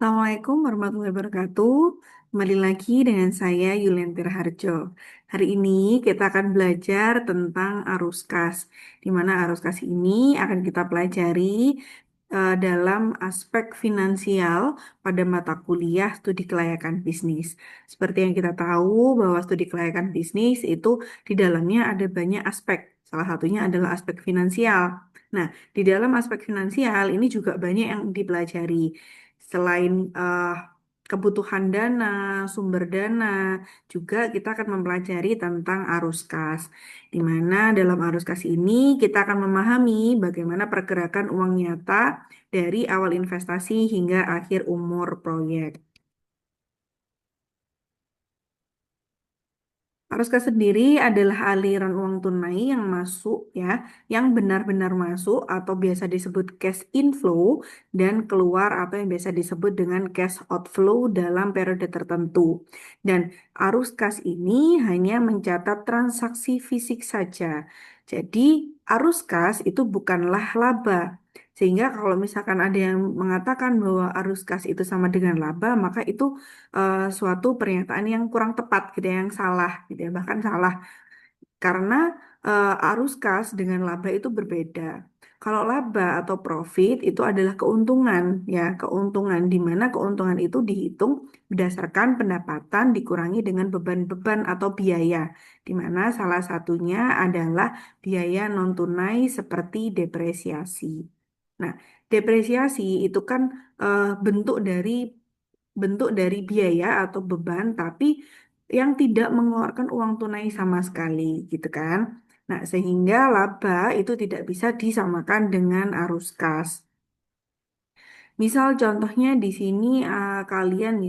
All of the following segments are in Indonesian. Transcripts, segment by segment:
Assalamualaikum warahmatullahi wabarakatuh. Kembali lagi dengan saya Yulianti Harjo. Hari ini kita akan belajar tentang arus kas, di mana arus kas ini akan kita pelajari dalam aspek finansial pada mata kuliah studi kelayakan bisnis. Seperti yang kita tahu bahwa studi kelayakan bisnis itu di dalamnya ada banyak aspek. Salah satunya adalah aspek finansial. Nah, di dalam aspek finansial ini juga banyak yang dipelajari. Selain kebutuhan dana, sumber dana, juga kita akan mempelajari tentang arus kas. Di mana dalam arus kas ini kita akan memahami bagaimana pergerakan uang nyata dari awal investasi hingga akhir umur proyek. Arus kas sendiri adalah aliran uang tunai yang masuk ya, yang benar-benar masuk atau biasa disebut cash inflow dan keluar atau yang biasa disebut dengan cash outflow dalam periode tertentu. Dan arus kas ini hanya mencatat transaksi fisik saja. Jadi arus kas itu bukanlah laba. Sehingga kalau misalkan ada yang mengatakan bahwa arus kas itu sama dengan laba, maka itu suatu pernyataan yang kurang tepat gitu ya, yang salah gitu ya, bahkan salah karena arus kas dengan laba itu berbeda. Kalau laba atau profit itu adalah keuntungan ya, keuntungan di mana keuntungan itu dihitung berdasarkan pendapatan dikurangi dengan beban-beban atau biaya, di mana salah satunya adalah biaya non tunai seperti depresiasi. Nah, depresiasi itu kan bentuk dari biaya atau beban, tapi yang tidak mengeluarkan uang tunai sama sekali, gitu kan? Nah, sehingga laba itu tidak bisa disamakan dengan arus kas. Misal contohnya di sini kalian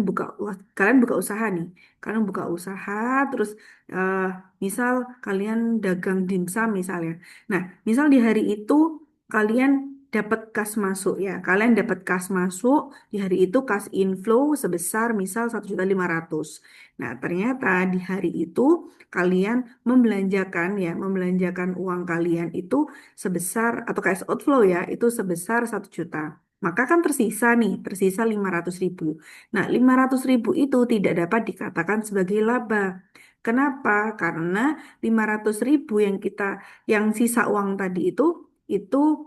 buka usaha nih. Kalian buka usaha terus eh, misal kalian dagang dimsum misalnya. Nah, misal di hari itu kalian dapat kas masuk ya. Kalian dapat kas masuk di hari itu kas inflow sebesar misal 1.500.000. Nah, ternyata di hari itu kalian membelanjakan uang kalian itu sebesar atau cash outflow ya itu sebesar 1 juta. Maka kan tersisa 500.000. Nah, 500.000 itu tidak dapat dikatakan sebagai laba. Kenapa? Karena 500.000 yang sisa uang tadi itu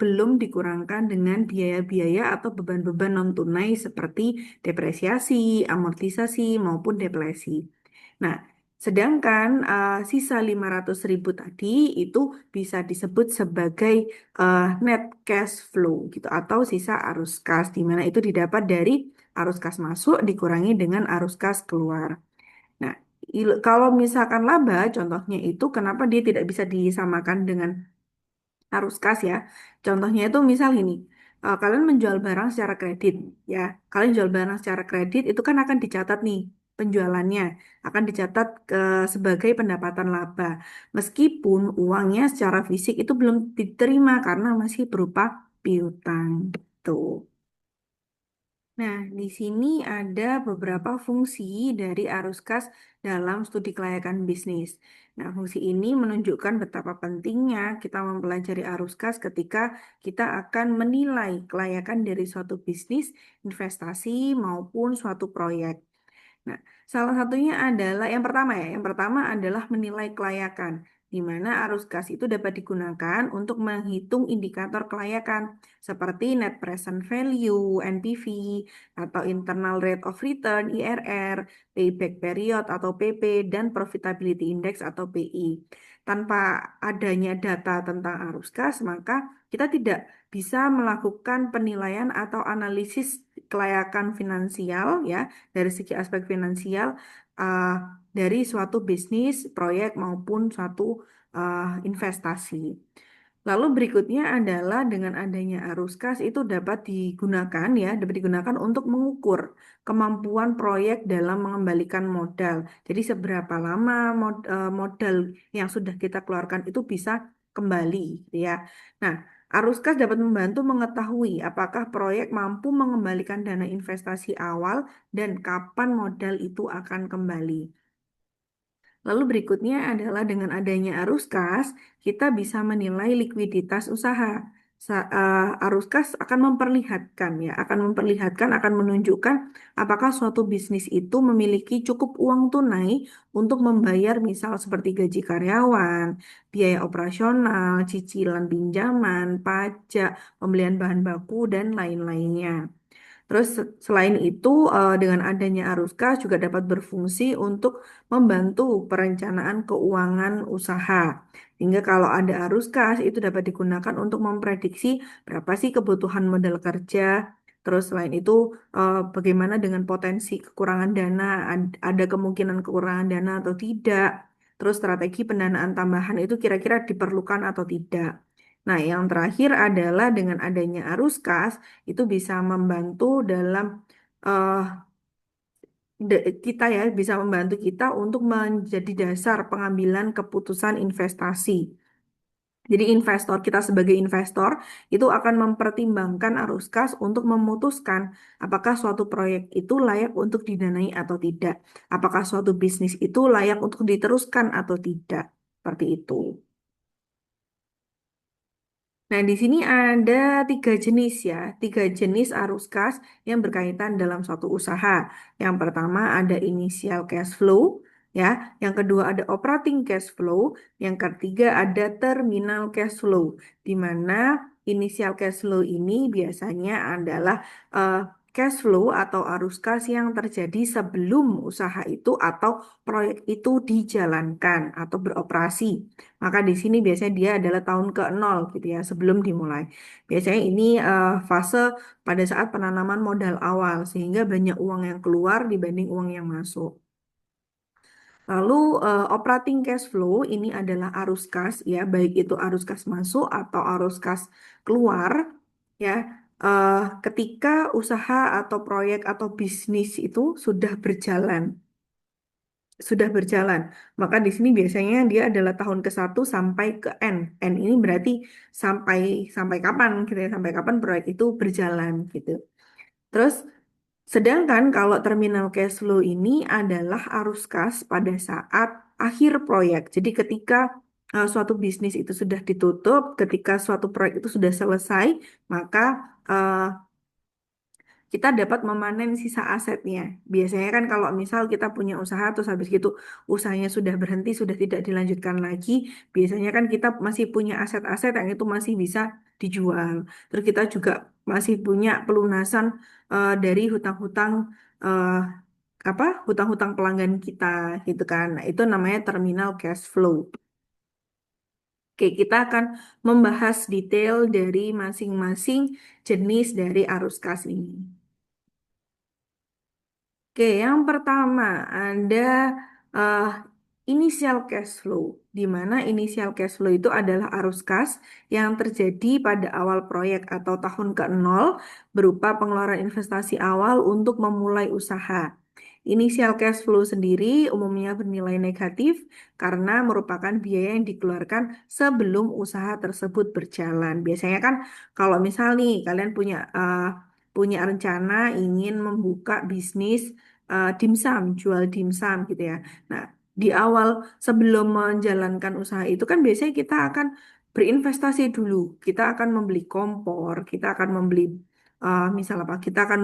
belum dikurangkan dengan biaya-biaya atau beban-beban non tunai seperti depresiasi, amortisasi maupun deflasi. Nah, sedangkan sisa 500.000 tadi itu bisa disebut sebagai net cash flow gitu atau sisa arus kas di mana itu didapat dari arus kas masuk dikurangi dengan arus kas keluar. Nah, kalau misalkan laba contohnya itu kenapa dia tidak bisa disamakan dengan arus kas ya. Contohnya itu misal ini, kalian menjual barang secara kredit ya. Kalian jual barang secara kredit itu kan akan dicatat nih penjualannya, akan dicatat sebagai pendapatan laba. Meskipun uangnya secara fisik itu belum diterima karena masih berupa piutang. Tuh. Nah, di sini ada beberapa fungsi dari arus kas dalam studi kelayakan bisnis. Nah, fungsi ini menunjukkan betapa pentingnya kita mempelajari arus kas ketika kita akan menilai kelayakan dari suatu bisnis, investasi, maupun suatu proyek. Nah, salah satunya adalah yang pertama adalah menilai kelayakan, di mana arus kas itu dapat digunakan untuk menghitung indikator kelayakan seperti net present value (NPV) atau internal rate of return (IRR), payback period atau PP, dan profitability index atau PI. Tanpa adanya data tentang arus kas, maka kita tidak bisa melakukan penilaian atau analisis kelayakan finansial ya dari segi aspek finansial uh, dari suatu bisnis, proyek maupun suatu investasi. Lalu berikutnya adalah dengan adanya arus kas itu dapat digunakan untuk mengukur kemampuan proyek dalam mengembalikan modal. Jadi seberapa lama modal yang sudah kita keluarkan itu bisa kembali, gitu ya. Nah, arus kas dapat membantu mengetahui apakah proyek mampu mengembalikan dana investasi awal dan kapan modal itu akan kembali. Lalu berikutnya adalah dengan adanya arus kas, kita bisa menilai likuiditas usaha. Arus kas akan memperlihatkan ya, akan menunjukkan apakah suatu bisnis itu memiliki cukup uang tunai untuk membayar misal seperti gaji karyawan, biaya operasional, cicilan pinjaman, pajak, pembelian bahan baku, dan lain-lainnya. Terus selain itu dengan adanya arus kas juga dapat berfungsi untuk membantu perencanaan keuangan usaha. Sehingga kalau ada arus kas itu dapat digunakan untuk memprediksi berapa sih kebutuhan modal kerja. Terus selain itu bagaimana dengan potensi kekurangan dana, ada kemungkinan kekurangan dana atau tidak. Terus strategi pendanaan tambahan itu kira-kira diperlukan atau tidak. Nah, yang terakhir adalah dengan adanya arus kas itu bisa membantu dalam eh, kita ya bisa membantu kita untuk menjadi dasar pengambilan keputusan investasi. Jadi investor kita sebagai investor itu akan mempertimbangkan arus kas untuk memutuskan apakah suatu proyek itu layak untuk didanai atau tidak. Apakah suatu bisnis itu layak untuk diteruskan atau tidak. Seperti itu. Nah, di sini ada tiga jenis ya, tiga jenis arus kas yang berkaitan dalam suatu usaha. Yang pertama ada initial cash flow, ya. Yang kedua ada operating cash flow. Yang ketiga ada terminal cash flow, di mana initial cash flow ini biasanya adalah eh, cash flow atau arus kas yang terjadi sebelum usaha itu atau proyek itu dijalankan atau beroperasi. Maka di sini biasanya dia adalah tahun ke-0 gitu ya, sebelum dimulai. Biasanya ini fase pada saat penanaman modal awal, sehingga banyak uang yang keluar dibanding uang yang masuk. Lalu operating cash flow ini adalah arus kas ya, baik itu arus kas masuk atau arus kas keluar ya. Ketika usaha atau proyek atau bisnis itu sudah berjalan. Maka di sini biasanya dia adalah tahun ke 1 sampai ke N. N ini berarti sampai sampai kapan gitu ya, sampai kapan proyek itu berjalan gitu. Terus sedangkan kalau terminal cash flow ini adalah arus kas pada saat akhir proyek. Jadi ketika suatu bisnis itu sudah ditutup, ketika suatu proyek itu sudah selesai, maka eh, kita dapat memanen sisa asetnya. Biasanya kan kalau misal kita punya usaha terus habis gitu usahanya sudah berhenti, sudah tidak dilanjutkan lagi, biasanya kan kita masih punya aset-aset yang itu masih bisa dijual. Terus kita juga masih punya pelunasan dari hutang-hutang eh, hutang-hutang pelanggan kita gitu kan. Nah, itu namanya terminal cash flow. Oke, kita akan membahas detail dari masing-masing jenis dari arus kas ini. Oke, yang pertama ada eh, initial cash flow, di mana initial cash flow itu adalah arus kas yang terjadi pada awal proyek atau tahun ke-0 berupa pengeluaran investasi awal untuk memulai usaha. Initial cash flow sendiri umumnya bernilai negatif karena merupakan biaya yang dikeluarkan sebelum usaha tersebut berjalan. Biasanya kan kalau misal nih kalian punya rencana ingin membuka bisnis dimsum, jual dimsum gitu ya. Nah, di awal sebelum menjalankan usaha itu kan biasanya kita akan berinvestasi dulu. Kita akan membeli kompor, kita akan membeli misal apa? Kita akan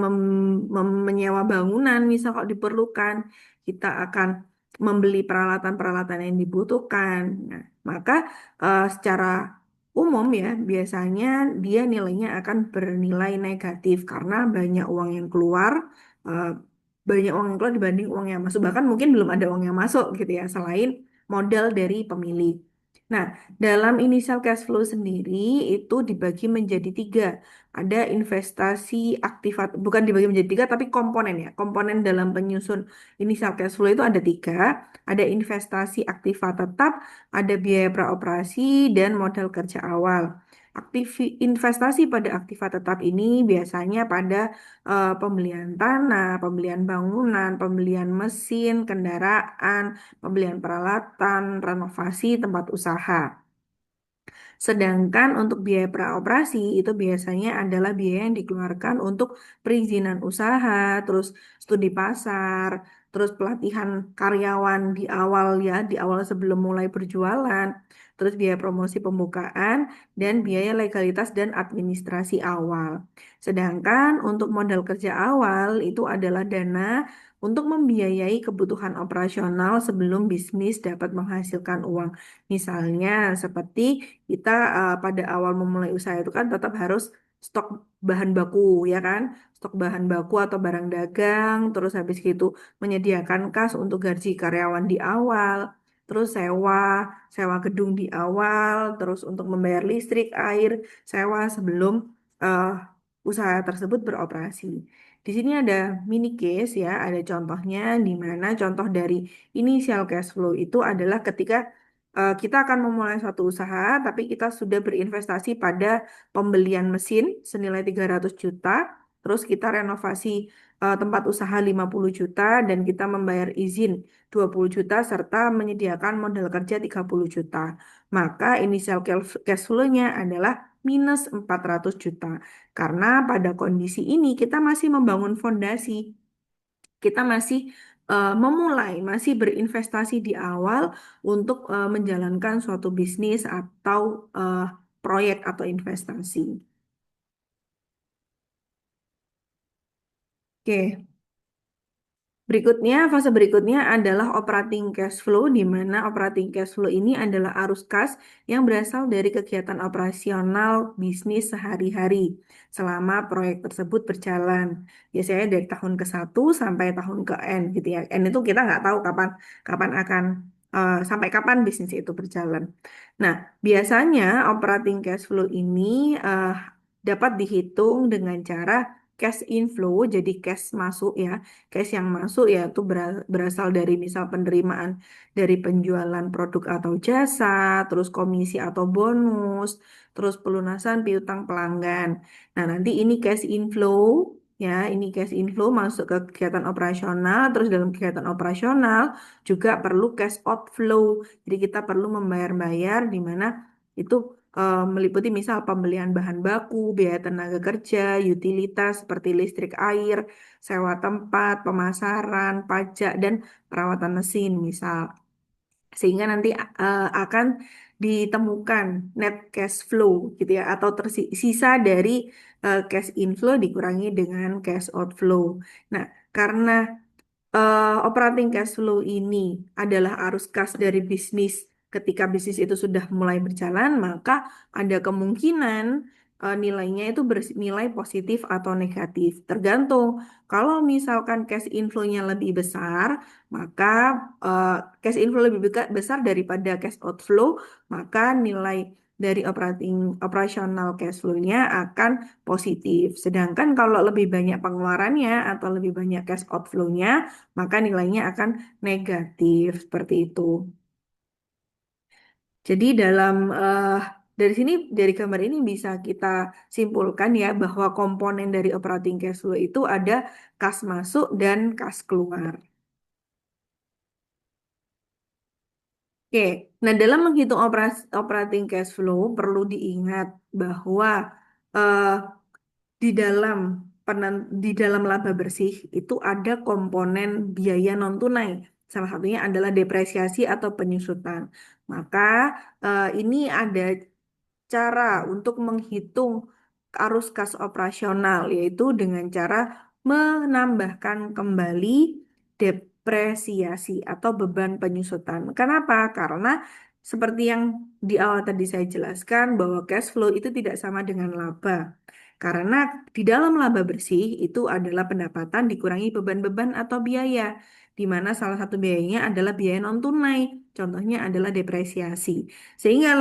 menyewa bangunan, misal kalau diperlukan, kita akan membeli peralatan-peralatan yang dibutuhkan. Nah, maka secara umum ya, biasanya dia nilainya akan bernilai negatif karena banyak uang yang keluar, eh, banyak uang yang keluar dibanding uang yang masuk. Bahkan mungkin belum ada uang yang masuk gitu ya, selain modal dari pemilik. Nah, dalam initial cash flow sendiri itu dibagi menjadi tiga. Ada investasi aktifat, bukan dibagi menjadi tiga, tapi komponen ya. Komponen dalam penyusun initial cash flow itu ada tiga. Ada investasi aktiva tetap, ada biaya praoperasi, dan modal kerja awal. Investasi pada aktiva tetap ini biasanya pada pembelian tanah, pembelian bangunan, pembelian mesin, kendaraan, pembelian peralatan, renovasi tempat usaha. Sedangkan untuk biaya praoperasi itu biasanya adalah biaya yang dikeluarkan untuk perizinan usaha, terus studi pasar, terus pelatihan karyawan di awal ya, di awal sebelum mulai berjualan, terus biaya promosi pembukaan, dan biaya legalitas dan administrasi awal. Sedangkan untuk modal kerja awal itu adalah dana untuk membiayai kebutuhan operasional sebelum bisnis dapat menghasilkan uang. Misalnya seperti kita pada awal memulai usaha itu kan tetap harus stok bahan baku ya kan, stok bahan baku atau barang dagang, terus habis gitu menyediakan kas untuk gaji karyawan di awal, terus sewa gedung di awal, terus untuk membayar listrik, air, sewa sebelum eh, usaha tersebut beroperasi. Di sini ada mini case ya, ada contohnya di mana contoh dari initial cash flow itu adalah ketika kita akan memulai suatu usaha, tapi kita sudah berinvestasi pada pembelian mesin senilai 300 juta, terus kita renovasi tempat usaha 50 juta, dan kita membayar izin 20 juta, serta menyediakan modal kerja 30 juta. Maka initial cash flow-nya adalah minus 400 juta. Karena pada kondisi ini kita masih membangun fondasi, kita masih memulai, masih berinvestasi di awal untuk menjalankan suatu bisnis atau proyek atau investasi. Oke, fase berikutnya adalah operating cash flow, di mana operating cash flow ini adalah arus kas yang berasal dari kegiatan operasional bisnis sehari-hari selama proyek tersebut berjalan. Biasanya dari tahun ke 1 sampai tahun ke N gitu ya. N itu kita nggak tahu kapan kapan akan sampai kapan bisnis itu berjalan. Nah, biasanya operating cash flow ini dapat dihitung dengan cara cash inflow, jadi cash masuk ya. Cash yang masuk yaitu berasal dari misal penerimaan dari penjualan produk atau jasa, terus komisi atau bonus, terus pelunasan piutang pelanggan. Nah, nanti ini cash inflow ya, ini cash inflow masuk ke kegiatan operasional, terus dalam kegiatan operasional juga perlu cash outflow. Jadi kita perlu membayar-bayar di mana itu meliputi misal pembelian bahan baku, biaya tenaga kerja, utilitas seperti listrik, air, sewa tempat, pemasaran, pajak, dan perawatan mesin misal. Sehingga nanti akan ditemukan net cash flow gitu ya, atau tersisa dari cash inflow dikurangi dengan cash outflow. Nah, karena operating cash flow ini adalah arus kas dari bisnis. Ketika bisnis itu sudah mulai berjalan, maka ada kemungkinan nilainya itu bernilai positif atau negatif. Tergantung. Kalau misalkan cash inflow-nya lebih besar, maka eh, cash inflow lebih besar daripada cash outflow, maka nilai dari operasional cash flow-nya akan positif. Sedangkan kalau lebih banyak pengeluarannya atau lebih banyak cash outflow-nya, maka nilainya akan negatif seperti itu. Jadi dari sini, dari gambar ini bisa kita simpulkan ya bahwa komponen dari operating cash flow itu ada kas masuk dan kas keluar. Oke, nah dalam menghitung operating cash flow perlu diingat bahwa eh, di dalam di dalam laba bersih itu ada komponen biaya non tunai. Salah satunya adalah depresiasi atau penyusutan. Maka ini ada cara untuk menghitung arus kas operasional, yaitu dengan cara menambahkan kembali depresiasi atau beban penyusutan. Kenapa? Karena seperti yang di awal tadi saya jelaskan bahwa cash flow itu tidak sama dengan laba. Karena di dalam laba bersih itu adalah pendapatan dikurangi beban-beban atau biaya, di mana salah satu biayanya adalah biaya non tunai. Contohnya adalah depresiasi. Sehingga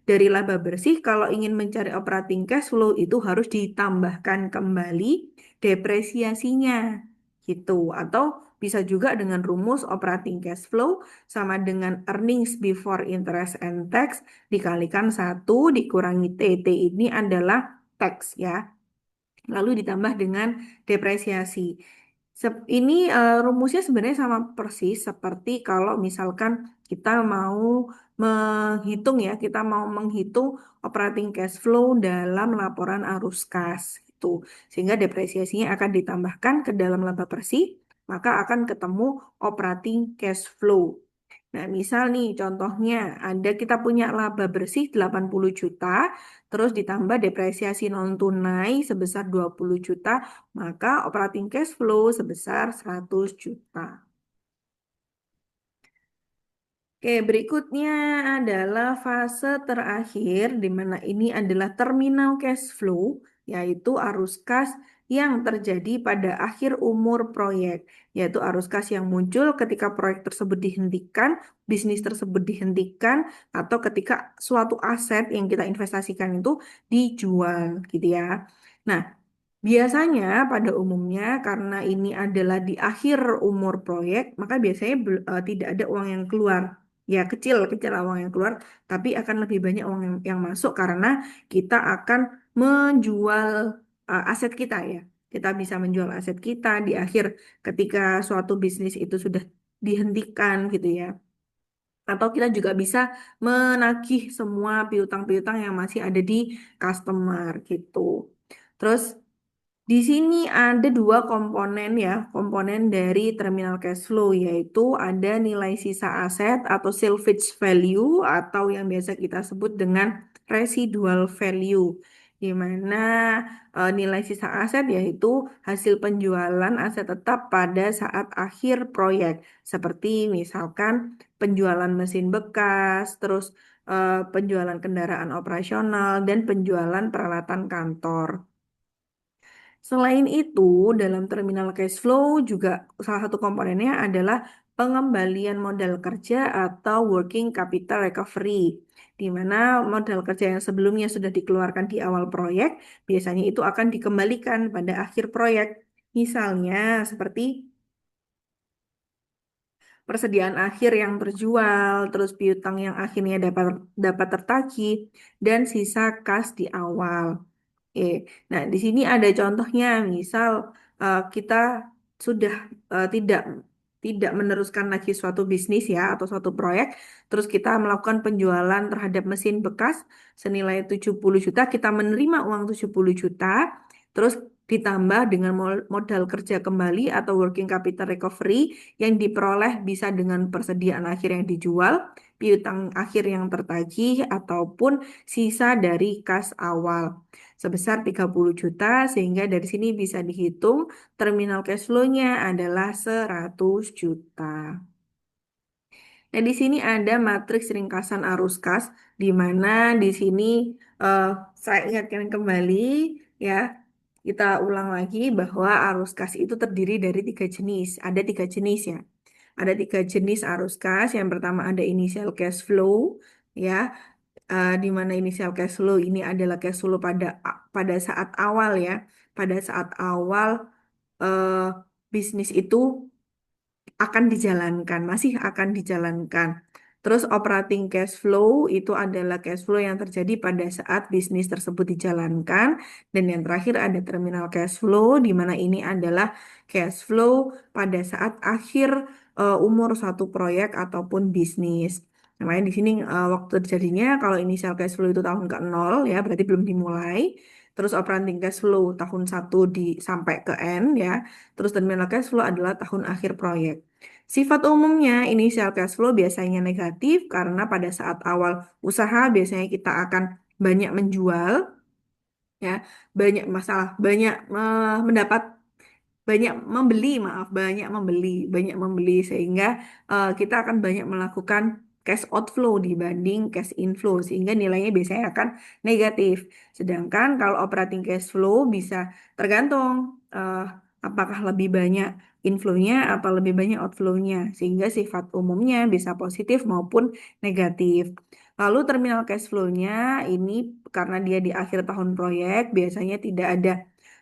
dari laba bersih kalau ingin mencari operating cash flow itu harus ditambahkan kembali depresiasinya gitu. Atau bisa juga dengan rumus operating cash flow sama dengan earnings before interest and tax dikalikan 1 dikurangi T. T ini adalah tax ya. Lalu ditambah dengan depresiasi. Ini rumusnya sebenarnya sama persis seperti kalau misalkan kita mau menghitung ya, kita mau menghitung operating cash flow dalam laporan arus kas itu. Sehingga depresiasinya akan ditambahkan ke dalam laba bersih, maka akan ketemu operating cash flow. Nah, misal nih contohnya ada kita punya laba bersih 80 juta, terus ditambah depresiasi non tunai sebesar 20 juta, maka operating cash flow sebesar 100 juta. Oke, berikutnya adalah fase terakhir, di mana ini adalah terminal cash flow, yaitu arus kas yang terjadi pada akhir umur proyek, yaitu arus kas yang muncul ketika proyek tersebut dihentikan, bisnis tersebut dihentikan, atau ketika suatu aset yang kita investasikan itu dijual, gitu ya. Nah, biasanya pada umumnya karena ini adalah di akhir umur proyek, maka biasanya tidak ada uang yang keluar. Ya kecil, kecil lah uang yang keluar, tapi akan lebih banyak uang yang masuk karena kita akan menjual aset kita ya. Kita bisa menjual aset kita di akhir ketika suatu bisnis itu sudah dihentikan gitu ya. Atau kita juga bisa menagih semua piutang-piutang yang masih ada di customer gitu. Terus di sini ada dua komponen ya, komponen dari terminal cash flow yaitu ada nilai sisa aset atau salvage value atau yang biasa kita sebut dengan residual value. Di mana nilai sisa aset yaitu hasil penjualan aset tetap pada saat akhir proyek. Seperti misalkan penjualan mesin bekas, terus penjualan kendaraan operasional dan penjualan peralatan kantor. Selain itu, dalam terminal cash flow juga salah satu komponennya adalah pengembalian modal kerja atau working capital recovery, di mana modal kerja yang sebelumnya sudah dikeluarkan di awal proyek, biasanya itu akan dikembalikan pada akhir proyek. Misalnya seperti persediaan akhir yang terjual, terus piutang yang akhirnya dapat dapat tertagih, dan sisa kas di awal. Oke, nah di sini ada contohnya, misal kita sudah tidak tidak meneruskan lagi suatu bisnis ya atau suatu proyek, terus kita melakukan penjualan terhadap mesin bekas senilai 70 juta, kita menerima uang 70 juta, terus ditambah dengan modal kerja kembali atau working capital recovery yang diperoleh bisa dengan persediaan akhir yang dijual, piutang akhir yang tertagih, ataupun sisa dari kas awal sebesar 30 juta sehingga dari sini bisa dihitung terminal cash flow-nya adalah 100 juta. Nah, di sini ada matriks ringkasan arus kas di mana di sini eh, saya ingatkan kembali ya. Kita ulang lagi bahwa arus kas itu terdiri dari tiga jenis. Ada tiga jenis ya. Ada tiga jenis arus kas. Yang pertama ada initial cash flow ya, di mana initial cash flow ini adalah cash flow pada saat awal ya, pada saat awal eh, bisnis itu akan dijalankan, masih akan dijalankan. Terus operating cash flow itu adalah cash flow yang terjadi pada saat bisnis tersebut dijalankan. Dan yang terakhir ada terminal cash flow, di mana ini adalah cash flow pada saat akhir umur suatu proyek ataupun bisnis. Namanya di sini waktu terjadinya kalau inisial cash flow itu tahun ke-0 ya, berarti belum dimulai. Terus operating cash flow tahun 1 sampai ke N ya. Terus terminal cash flow adalah tahun akhir proyek. Sifat umumnya, initial cash flow biasanya negatif karena pada saat awal usaha biasanya kita akan banyak menjual, ya, banyak masalah, banyak mendapat, banyak membeli, maaf, banyak membeli sehingga kita akan banyak melakukan cash outflow dibanding cash inflow sehingga nilainya biasanya akan negatif. Sedangkan kalau operating cash flow bisa tergantung apakah lebih banyak inflow-nya atau lebih banyak outflow-nya sehingga sifat umumnya bisa positif maupun negatif. Lalu terminal cash flow-nya ini karena dia di akhir tahun proyek biasanya tidak ada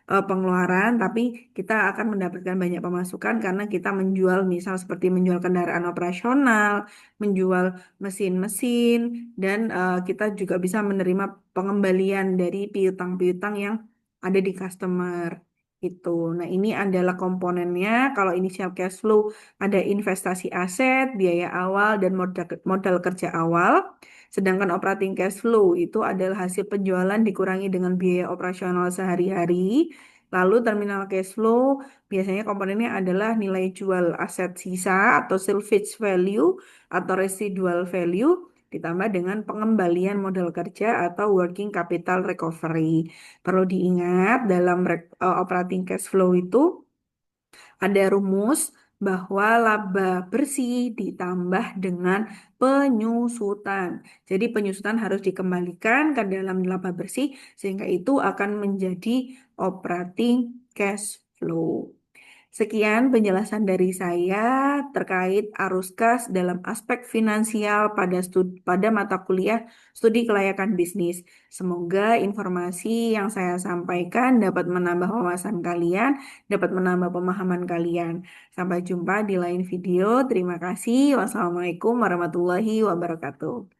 pengeluaran, tapi kita akan mendapatkan banyak pemasukan karena kita menjual, misal seperti menjual kendaraan operasional, menjual mesin-mesin, dan kita juga bisa menerima pengembalian dari piutang-piutang yang ada di customer. Itu. Nah, ini adalah komponennya. Kalau initial cash flow ada investasi aset, biaya awal, dan modal kerja awal. Sedangkan operating cash flow itu adalah hasil penjualan dikurangi dengan biaya operasional sehari-hari. Lalu terminal cash flow biasanya komponennya adalah nilai jual aset sisa atau salvage value atau residual value ditambah dengan pengembalian modal kerja atau working capital recovery. Perlu diingat dalam operating cash flow itu ada rumus bahwa laba bersih ditambah dengan penyusutan. Jadi penyusutan harus dikembalikan ke dalam laba bersih sehingga itu akan menjadi operating cash flow. Sekian penjelasan dari saya terkait arus kas dalam aspek finansial pada mata kuliah studi kelayakan bisnis. Semoga informasi yang saya sampaikan dapat menambah wawasan kalian, dapat menambah pemahaman kalian. Sampai jumpa di lain video. Terima kasih. Wassalamualaikum warahmatullahi wabarakatuh.